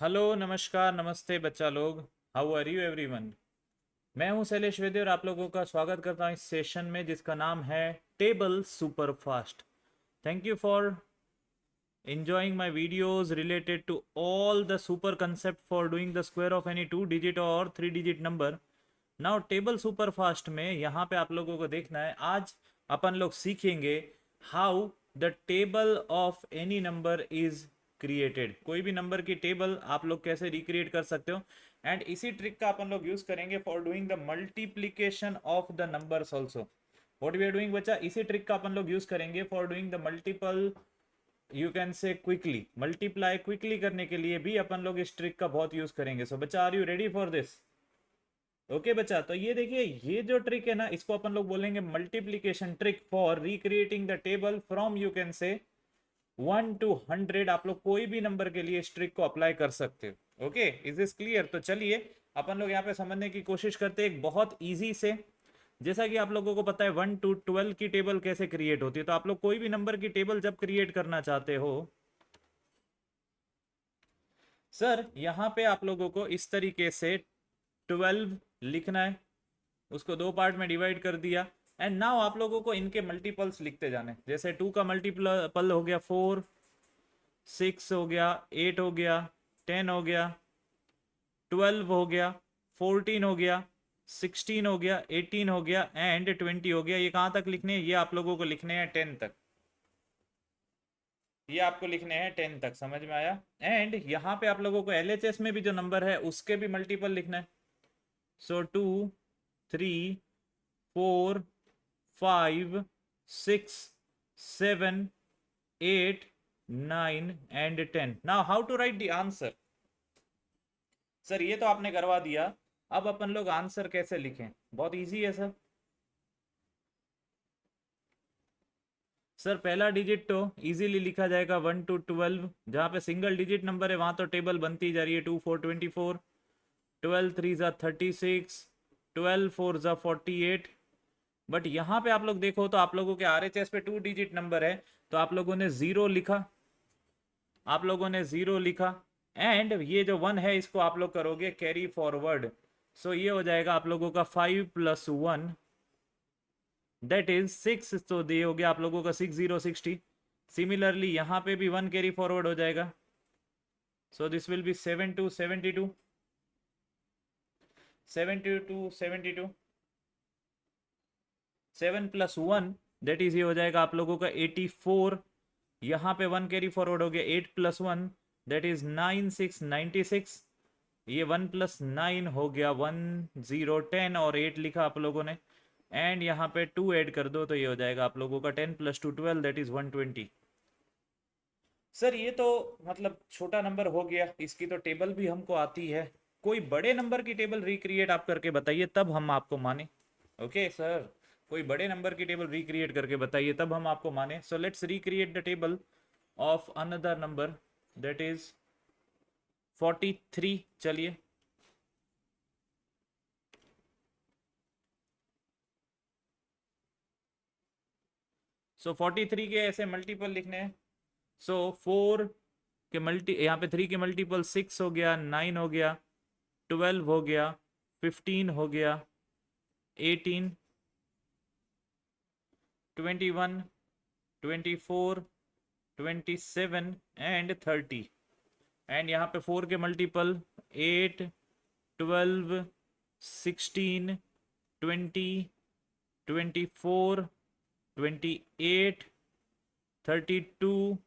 Hello, नमस्कार, नमस्ते बच्चा लोग। How are you everyone. मैं हूं शैलेश वैद्य और आप लोगों का स्वागत करता हूं इस सेशन में जिसका नाम है table super fast. Thank you for enjoying my videos related to all the super concept for doing the square of any 2 digit or 3 digit number. Now table super fast में यहाँ पे आप लोगों को देखना है। आज अपन लोग सीखेंगे how the table of any number is created. कोई भी नंबर की टेबल आप लोग कैसे रिक्रिएट कर सकते हो, एंड इसी ट्रिक का अपन लोग यूज करेंगे for doing the multiplication of the numbers also. What we are doing बच्चा, इसी ट्रिक का अपन लोग यूज करेंगे for doing the multiple, you can say quickly multiply quickly करने के लिए भी अपन लोग इस ट्रिक का बहुत यूज करेंगे। सो बच्चा, are you ready for this? Okay बच्चा, तो ये देखिए, ये जो ट्रिक है ना, इसको अपन लोग बोलेंगे multiplication trick for recreating the table from, you can से 1 to 100। आप लोग कोई भी नंबर के लिए इस ट्रिक को अप्लाई कर सकते हो। Okay, is this clear? तो चलिए अपन लोग यहाँ पे समझने की कोशिश करते हैं एक बहुत ईजी से। जैसा कि आप लोगों को पता है 1 to 12 की टेबल कैसे क्रिएट होती है, तो आप लोग कोई भी नंबर की टेबल जब क्रिएट करना चाहते हो सर, यहाँ पे आप लोगों को इस तरीके से 12 लिखना है, उसको दो पार्ट में डिवाइड कर दिया, एंड नाउ आप लोगों को इनके मल्टीपल्स लिखते जाने। जैसे 2 का मल्टीपल हो गया 4, 6 हो गया, 8 हो गया, 10 हो गया, 12 हो गया, 14 हो गया, 16 हो गया, 18 हो गया, एंड 20 हो गया। ये कहाँ तक लिखने हैं? ये आप लोगों को लिखने हैं 10 तक। ये आपको लिखने हैं 10 तक, समझ में आया? एंड यहाँ पे आप लोगों को एलएचएस में भी जो नंबर है उसके भी मल्टीपल लिखना है। So 2, 3, 4, 5, 6, 7, 8, 9 and 10। Now how to write the answer? Sir ये तो आपने करवा दिया, अब अपन लोग आंसर कैसे लिखें? बहुत इजी है सर। सर पहला डिजिट तो इजीली लिखा जाएगा 1 to 12। जहाँ पे सिंगल डिजिट नंबर है वहाँ तो टेबल बनती जा रही है। 2 4 24, 12 3 ज़ा 36, 12 4 ज़ा 48। बट यहाँ पे आप लोग देखो तो आप लोगों के आरएचएस पे 2 डिजिट नंबर है, तो आप लोगों ने ज़ीरो लिखा, आप लोगों ने ज़ीरो लिखा, एंड ये जो 1 है इसको आप लोग करोगे कैरी फॉरवर्ड। सो ये हो जाएगा आप लोगों का 5 + 1, दैट इज 6। तो ये हो गया आप लोगों का 6 0 60। सिमिलरली यहाँ पे भी 1 कैरी फॉरवर्ड हो जाएगा, so this will be 7 2 72, 72 72, 7 + 1 that is ये हो जाएगा आप लोगों का 84। यहाँ पे 1 कैरी फॉरवर्ड हो गया, 8 + 1 दैट इज 9 6 96। ये 1 + 9 हो गया 1 0 10, और 8 लिखा आप लोगों ने, एंड यहाँ पे 2 ऐड कर दो तो ये हो जाएगा आप लोगों का 10 + 2 12 दैट इज 120। सर ये तो मतलब छोटा नंबर हो गया, इसकी तो टेबल भी हमको आती है। कोई बड़े नंबर की टेबल रिक्रिएट आप करके बताइए तब हम आपको माने। ओके सर, कोई बड़े नंबर की टेबल रिक्रिएट करके बताइए तब हम आपको माने। So let's recreate the table of another number that is 43। चलिए, सो 43 के ऐसे मल्टीपल लिखने हैं। सो 4 के मल्टी, यहाँ पे 3 के मल्टीपल 6 हो गया, 9 हो गया, 12 हो गया, 15 हो गया, 18, 21, 24, 27 एंड 30। एंड यहाँ पे 4 के मल्टीपल 8, 12, 16, 20, 24, 28, 32,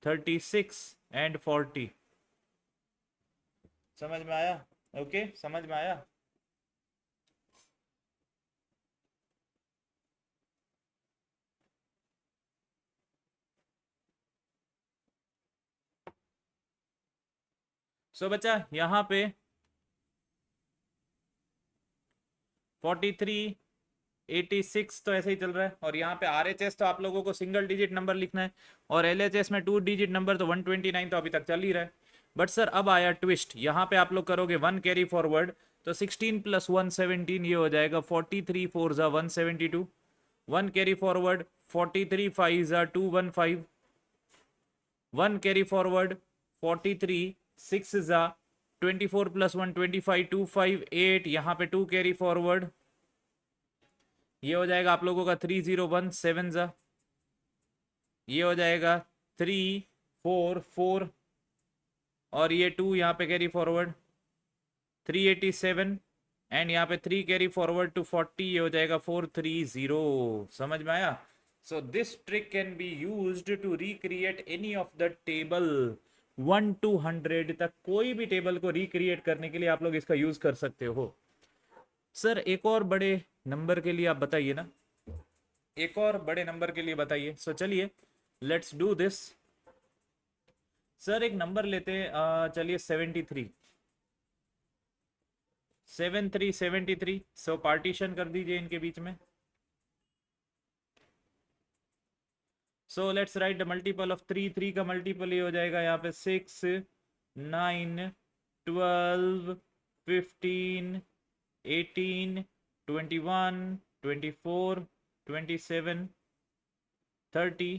36 एंड 40। समझ में आया? ओके, समझ में आया? सो बच्चा यहाँ पे 43, 86 तो ऐसे ही चल रहा है, और यहाँ पे आरएचएस तो आप लोगों को सिंगल डिजिट नंबर लिखना है, और एलएचएस में 2 डिजिट नंबर तो 129 तो अभी तक चल ही रहा है। बट सर अब आया ट्विस्ट, यहाँ पे आप लोग करोगे 1 कैरी फॉरवर्ड, तो 16 + 1 17, ये हो जाएगा 43 4 ज़ा 172। 1 कैरी फॉरवर्ड 43 5 ज़ा 215, 1 कैरी फॉरवर्ड 43 6 जा 24 + 1 25 2 5 8, यहाँ पे 2 कैरी फॉरवर्ड, ये हो जाएगा आप लोगों का 3 0 1 7 जा, ये हो जाएगा 3 4 4, और ये 2 यहाँ पे कैरी फॉरवर्ड 387, एंड यहाँ पे 3 कैरी फॉरवर्ड टू 40, ये हो जाएगा 430। समझ में आया? So this trick can be used to recreate any of the table 1 to 100 तक, कोई भी टेबल को रिक्रिएट करने के लिए आप लोग इसका यूज कर सकते हो। सर एक और बड़े नंबर के लिए आप बताइए ना, एक और बड़े नंबर के लिए बताइए। सो चलिए लेट्स डू दिस। सर एक नंबर लेते हैं, चलिए 73 73। सो पार्टीशन कर दीजिए इनके बीच में। So let's write the multiple of 3, 3 का मल्टीपल ये हो जाएगा यहाँ पे 6 9 12 15 18 21 24 27 30,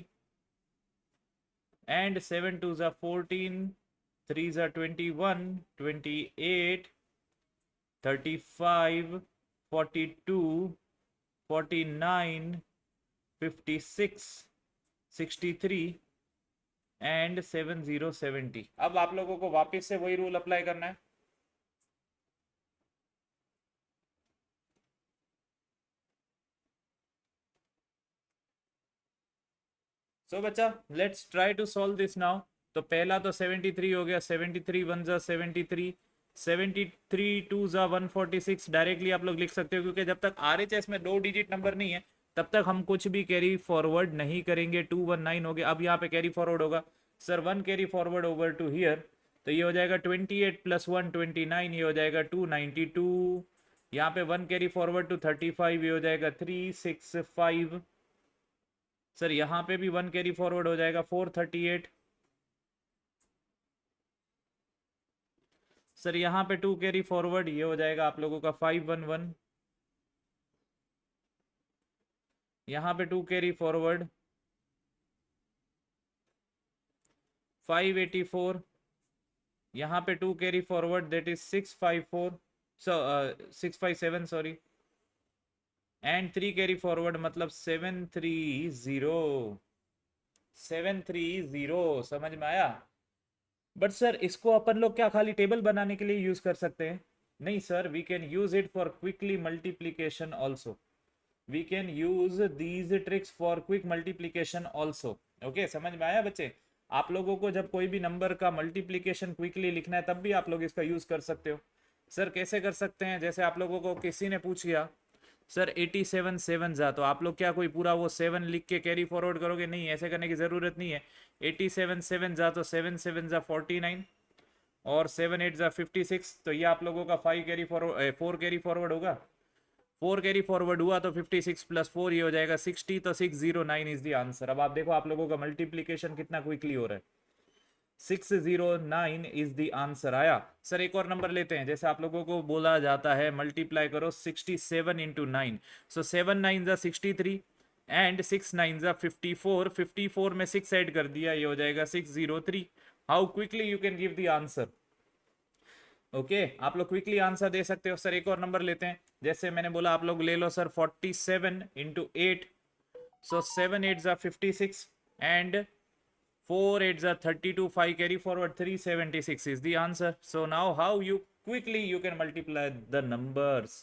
and 7 2s are 14, 3s are 21 28 35 42 49 56 63 and 70 70। अब आप लोगों को वापस से वही रूल अप्लाई करना है। सो बच्चा let's try to solve this now. तो पहला तो 73 हो गया, 73 1 जा 73, 73 2 जा 146 डायरेक्टली आप लोग लिख सकते हो, क्योंकि जब तक RHS में 2 डिजिट नंबर नहीं है तब तक हम कुछ भी कैरी फॉरवर्ड नहीं करेंगे। 219 हो गया। अब यहाँ पे कैरी फॉरवर्ड होगा sir 1 carry forward over to here, तो ये हो जाएगा 28 + 1 29, ये हो जाएगा 292। यहाँ पे 1 कैरी फॉरवर्ड टू 35, ये हो जाएगा 365। सर यहाँ पे भी 1 कैरी फॉरवर्ड हो जाएगा 438। सर यहाँ पे 2 कैरी फॉरवर्ड, ये हो जाएगा आप लोगों का 511। यहाँ पे 2 कैरी फॉरवर्ड 584। यहाँ पे 2 carry forward that is 654, 657 sorry, and 3 carry forward मतलब 730 730। समझ में आया? बट सर इसको अपन लोग क्या खाली टेबल बनाने के लिए यूज कर सकते हैं? नहीं sir, we can use it for quickly multiplication also. We can use these tricks for quick multiplication also. Okay, समझ में आया बच्चे? आप लोगों को जब कोई भी नंबर का मल्टीप्लीकेशन क्विकली लिखना है तब भी आप लोग इसका यूज कर सकते हो। सर कैसे कर सकते हैं? जैसे आप लोगों को किसी ने पूछ लिया सर 87 7 जा, तो आप लोग क्या कोई पूरा वो 7 लिख के कैरी फॉरवर्ड करोगे? नहीं, ऐसे करने की जरूरत नहीं है। 87 7 जा तो 7 7 जा 49 और 7 8 जा 56, तो ये आप लोगों का 5 कैरी फॉरवर्ड 4 कैरी फॉरवर्ड होगा। 4 कैरी फॉरवर्ड हुआ तो 56 + 4 ये हो जाएगा 60, तो 609 इज द आंसर। अब आप देखो आप लोगों का मल्टीप्लीकेशन कितना क्विकली हो रहा है। 609 इज द आंसर आया। सर एक और नंबर लेते हैं। जैसे आप लोगों को बोला जाता है मल्टीप्लाई करो 67 × 9, सो 7 9 जा 63 एंड 6 9 जा 54, 54 में 6 ऐड कर दिया, ये हो जाएगा 603। How quickly you can give the answer? Okay, आप लोग क्विकली आंसर दे सकते हो। सर एक और नंबर लेते हैं। जैसे मैंने बोला आप लोग ले लो सर 47 × 8, सो 7 8 जा 56 and 4 8 are 32, 5 carry forward 376 is the answer. So now how you quickly you can multiply the numbers.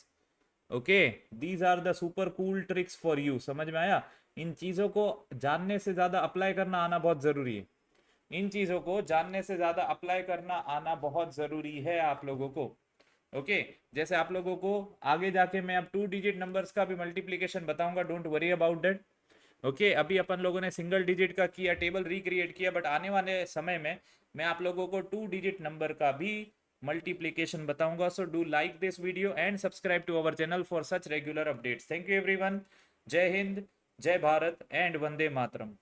Okay, these are the super cool tricks for you. समझ में आया? इन चीजों को जानने से ज्यादा अप्लाई करना आना बहुत जरूरी है। इन चीजों को जानने से ज्यादा अप्लाई करना आना बहुत जरूरी है आप लोगों को। ओके, जैसे आप लोगों को आगे जाके मैं अब 2 डिजिट नंबर्स का भी मल्टीप्लीकेशन बताऊंगा, don't worry about that. Okay, अभी अपन लोगों ने सिंगल डिजिट का किया, टेबल रिक्रिएट किया, बट आने वाले समय में मैं आप लोगों को 2 डिजिट नंबर का भी मल्टीप्लिकेशन बताऊंगा। So do like this video and subscribe to our channel for such regular updates. Thank you everyone. जय हिंद, जय भारत एंड वंदे मातरम।